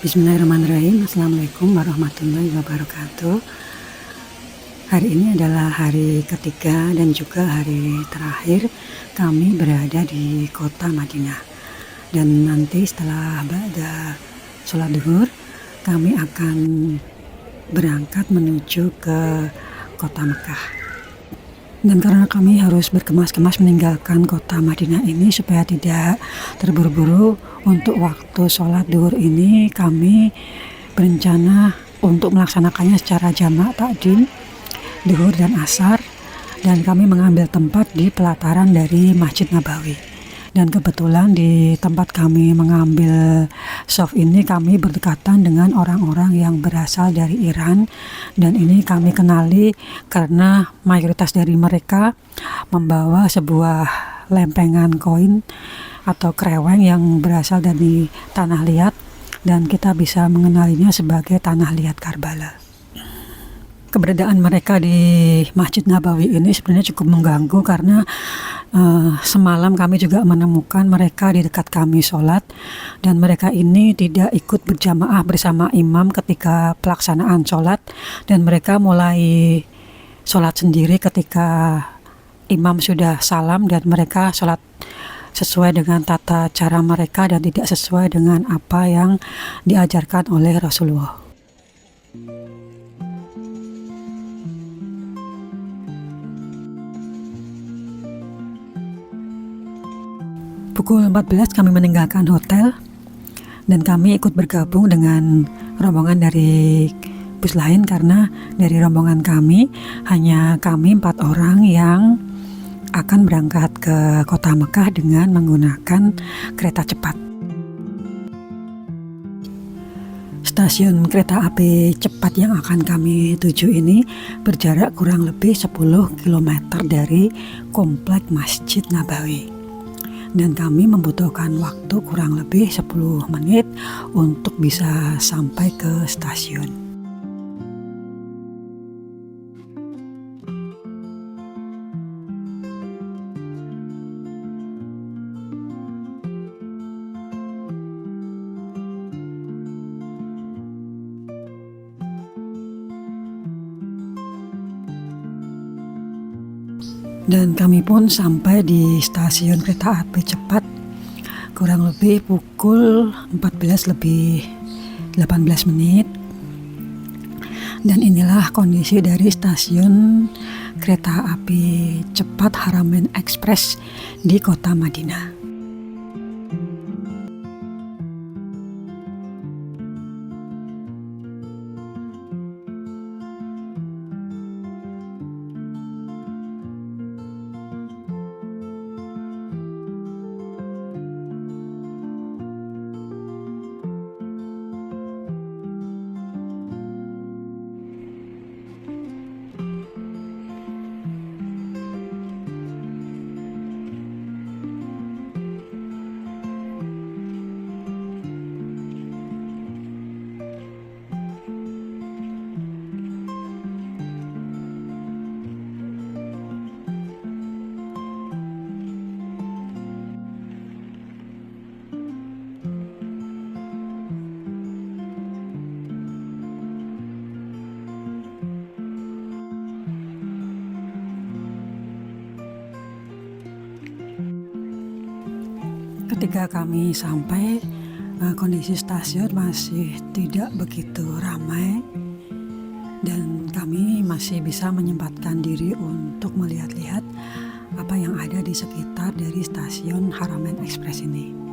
Bismillahirrahmanirrahim. Assalamualaikum warahmatullahi wabarakatuh. Hari ini adalah hari ketiga dan juga hari terakhir kami berada di kota Madinah. Dan nanti setelah ba'da sholat zuhur, kami akan berangkat menuju ke kota Mekah. Dan karena kami harus berkemas-kemas meninggalkan kota Madinah ini supaya tidak terburu-buru, untuk waktu sholat zuhur ini kami berencana untuk melaksanakannya secara jamak takdim zuhur dan asar, dan kami mengambil tempat di pelataran dari Masjid Nabawi. Dan kebetulan di tempat kami mengambil shaf ini kami berdekatan dengan orang-orang yang berasal dari Iran, dan ini kami kenali karena mayoritas dari mereka membawa sebuah lempengan koin atau kreweng yang berasal dari tanah liat, dan kita bisa mengenalinya sebagai tanah liat Karbala. Keberadaan mereka di Masjid Nabawi ini sebenarnya cukup mengganggu karena semalam kami juga menemukan mereka di dekat kami sholat, dan mereka ini tidak ikut berjamaah bersama imam ketika pelaksanaan sholat, dan mereka mulai sholat sendiri ketika imam sudah salam, dan mereka sholat sesuai dengan tata cara mereka dan tidak sesuai dengan apa yang diajarkan oleh Rasulullah. Pukul 14 kami meninggalkan hotel dan kami ikut bergabung dengan rombongan dari bus lain, karena dari rombongan kami hanya kami 4 orang yang akan berangkat ke kota Mekah dengan menggunakan kereta cepat. Stasiun kereta api cepat yang akan kami tuju ini berjarak kurang lebih 10 km dari komplek Masjid Nabawi. Dan kami membutuhkan waktu kurang lebih 10 menit untuk bisa sampai ke stasiun. Dan kami pun sampai di stasiun kereta api cepat kurang lebih pukul 14 lebih 18 menit. Dan inilah kondisi dari stasiun kereta api cepat Haramain Express di kota Madinah. Ketika kami sampai, kondisi stasiun masih tidak begitu ramai, dan kami masih bisa menyempatkan diri untuk melihat-lihat apa yang ada di sekitar dari stasiun Haramain Express ini.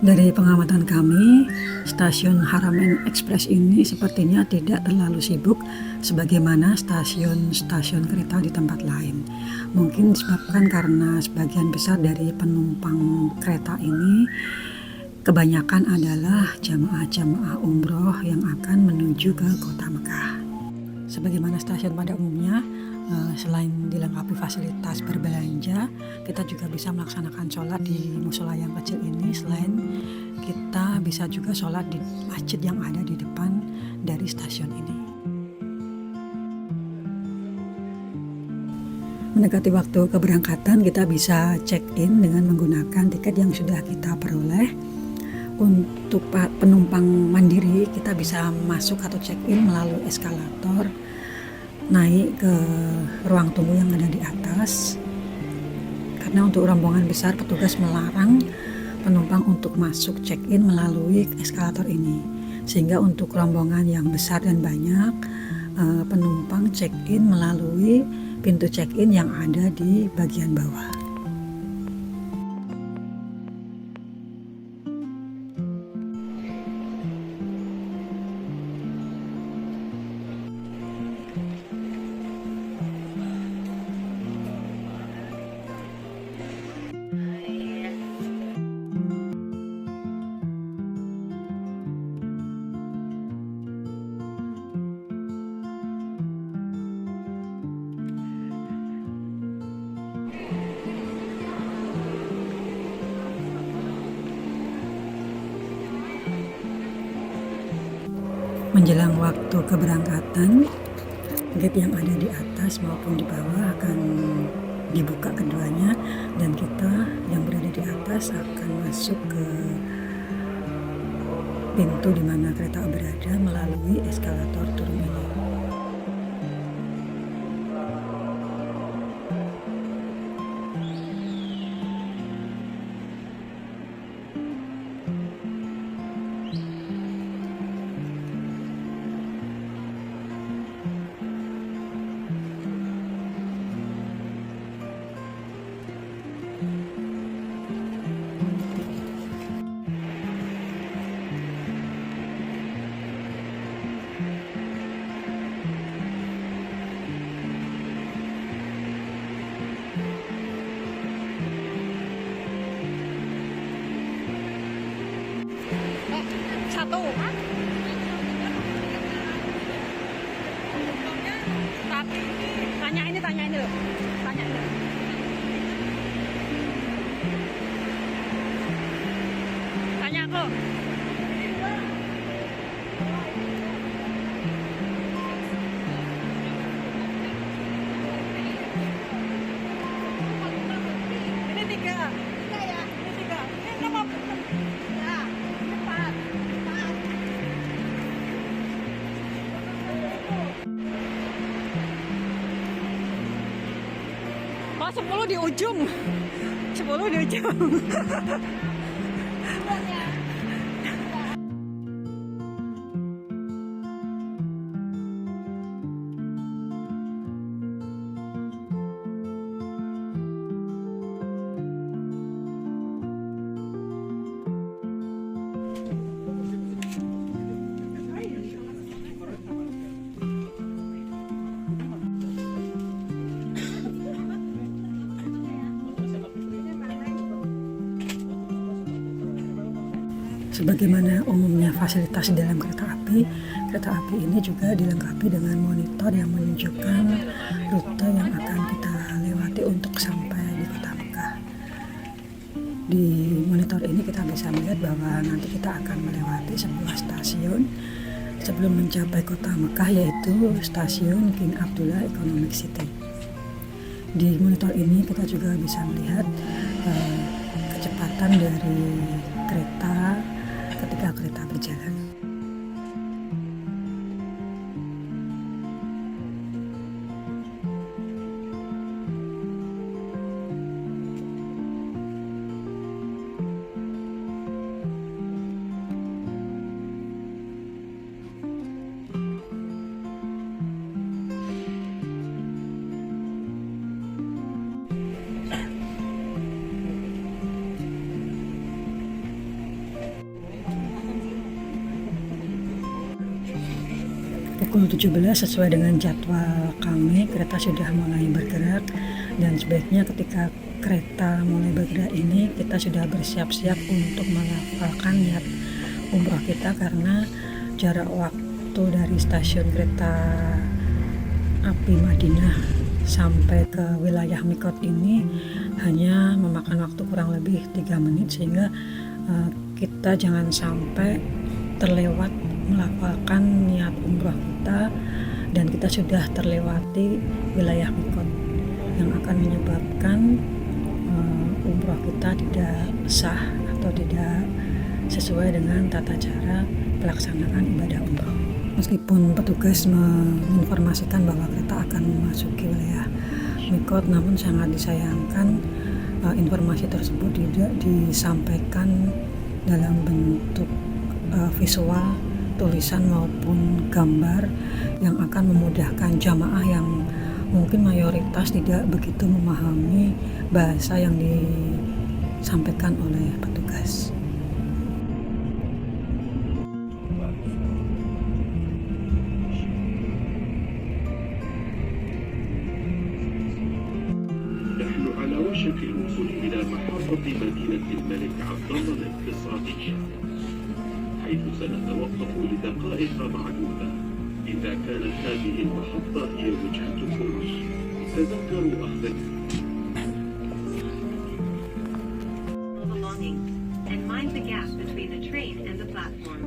Dari pengamatan kami, stasiun Haramain Express ini sepertinya tidak terlalu sibuk sebagaimana stasiun-stasiun kereta di tempat lain. Mungkin disebabkan karena sebagian besar dari penumpang kereta ini kebanyakan adalah jamaah-jamaah umroh yang akan menuju ke kota Mekah. Sebagaimana stasiun pada umumnya, selain dilengkapi fasilitas berbelanja, kita juga bisa melaksanakan sholat di musola yang kecil ini. Selain kita bisa juga sholat di masjid yang ada di depan dari stasiun ini. Mendekati waktu keberangkatan, kita bisa check-in dengan menggunakan tiket yang sudah kita peroleh. Untuk penumpang mandiri, kita bisa masuk atau check-in melalui eskalator, naik ke ruang tunggu yang ada di atas. Karena untuk rombongan besar, petugas melarang penumpang untuk masuk check-in melalui eskalator ini. Sehingga untuk rombongan yang besar dan banyak, penumpang check-in melalui pintu check-in yang ada di bagian bawah. Menjelang waktu keberangkatan, gate yang ada di atas maupun di bawah akan dibuka keduanya, dan kita yang berada di atas akan masuk ke pintu di mana kereta berada melalui eskalator turun ini. Satu. Tapi tanya ini loh. Tanya ini. Tanya aku. Ini tiga. Ini tiga. Ini kenapa? Ya, empat. Oh, 10 di ujung. 10 di ujung. Sebagaimana umumnya fasilitas di dalam kereta api ini juga dilengkapi dengan monitor yang menunjukkan rute yang akan kita lewati untuk sampai di kota Mekah. Di monitor ini kita bisa melihat bahwa nanti kita akan melewati sebuah stasiun sebelum mencapai kota Mekah, yaitu stasiun King Abdullah Economic City. Di monitor ini kita juga bisa melihat kecepatan dari kereta ketika kereta berjalan. Pukul 17 sesuai dengan jadwal kami, kereta sudah mulai bergerak, dan sebaiknya ketika kereta mulai bergerak ini kita sudah bersiap-siap untuk melafalkan niat umroh kita, karena jarak waktu dari stasiun kereta api Madinah sampai ke wilayah Mikot ini hanya memakan waktu kurang lebih 3 menit, sehingga kita jangan sampai terlewat melafalkan niat umroh kita dan kita sudah terlewati wilayah mikot yang akan menyebabkan umroh kita tidak sah atau tidak sesuai dengan tata cara pelaksanaan ibadah umroh. Meskipun petugas menginformasikan bahwa kereta akan memasuki wilayah mikot, namun sangat disayangkan informasi tersebut tidak disampaikan dalam bentuk visual, tulisan maupun gambar yang akan memudahkan jamaah yang mungkin mayoritas tidak begitu memahami bahasa yang disampaikan oleh petugas. نحن على وشك الوصول إلى محطة مدينة الملك عبدالله الاقتصادية، حيث سنتوقف لدقائق معدودة. إذا كانت هذه المحطة هي وجهتكم، تذكروا أخذ belongings and mind the gap between the train and the platform.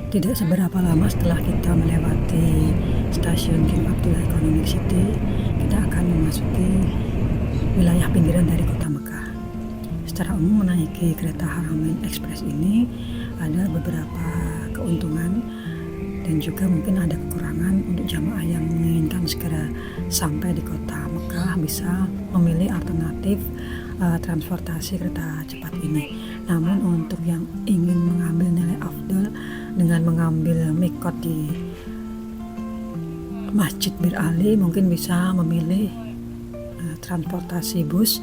Tidak seberapa lama setelah kita melewati stasiun King Abdullah Economic City, kita akan memasuki wilayah pinggiran dari kota Mekah. Secara umum menaiki kereta Haramain Express ini ada beberapa keuntungan dan juga mungkin ada kekurangan. Untuk jamaah yang menginginkan segera sampai di kota Mekah bisa memilih alternatif transportasi kereta cepat ini. Namun untuk yang ingin mengambil nilai afdal dengan mengambil mikot di Masjid Bir Ali, mungkin bisa memilih transportasi bus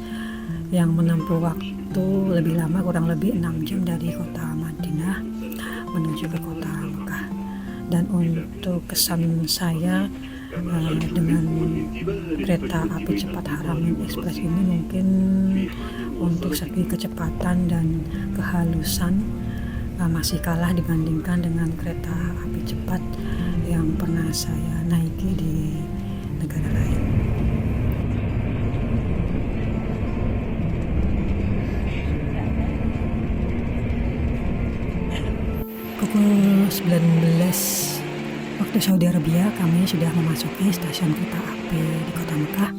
yang menempuh waktu lebih lama, kurang lebih 6 jam dari kota Madinah menuju ke kota Mekah. Dan untuk kesan saya dengan kereta api cepat Haramain Express ini, mungkin untuk segi kecepatan dan kehalusan masih kalah dibandingkan dengan kereta api cepat yang pernah saya naiki di negara lain. Pukul 19 waktu Saudi Arabia, kami sudah memasuki stasiun kereta api di kota Mekah,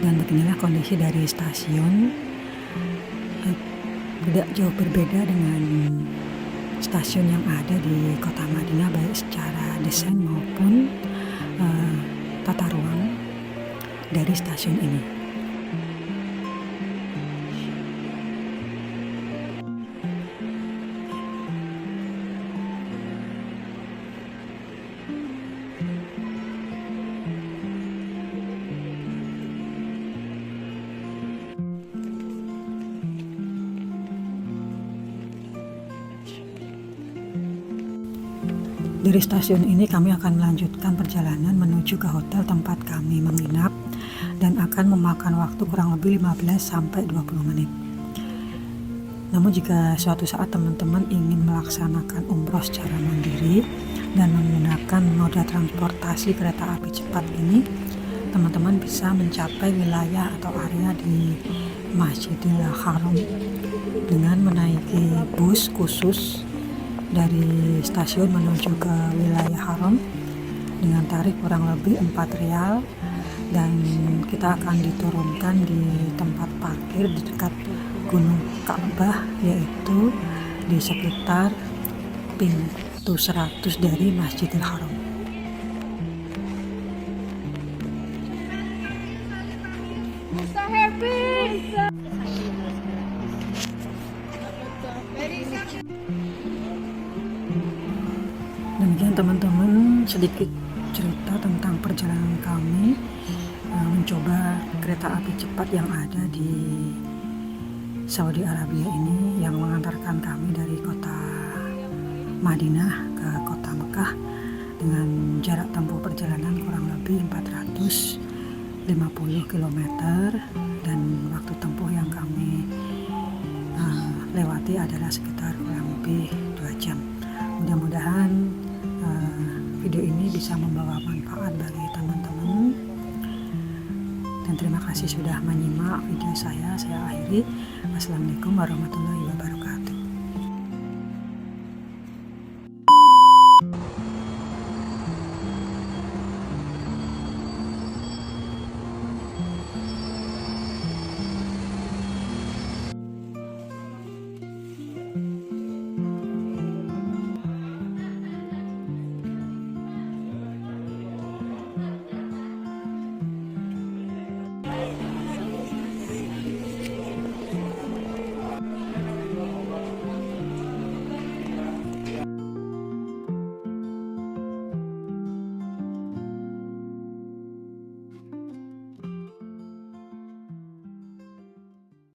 dan beginilah kondisi dari stasiun. Tidak jauh berbeda dengan stasiun yang ada di kota Madinah, baik secara desain maupun tata ruang dari stasiun ini. Dari stasiun ini kami akan melanjutkan perjalanan menuju ke hotel tempat kami menginap dan akan memakan waktu kurang lebih 15 sampai 20 menit. Namun jika suatu saat teman-teman ingin melaksanakan umroh secara mandiri dan menggunakan moda transportasi kereta api cepat ini, teman-teman bisa mencapai wilayah atau area di Masjidil Haram dengan menaiki bus khusus dari stasiun menuju ke wilayah haram dengan tarif kurang lebih 4 rial, dan kita akan diturunkan di tempat parkir di dekat Gunung Ka'bah, yaitu di sekitar pintu 100 dari Masjidil Haram. Demikian teman-teman, sedikit cerita tentang perjalanan kami mencoba kereta api cepat yang ada di Saudi Arabia ini yang mengantarkan kami dari kota Madinah ke kota Mekah dengan jarak tempuh perjalanan kurang lebih 450 km dan waktu tempuh yang kami lewati adalah sekitar kurang lebih 2 jam. Mudah-mudahan video ini bisa membawa manfaat bagi teman-teman, dan terima kasih sudah menyimak video saya. Saya akhiri. Wassalamualaikum warahmatullahi wabarakatuh.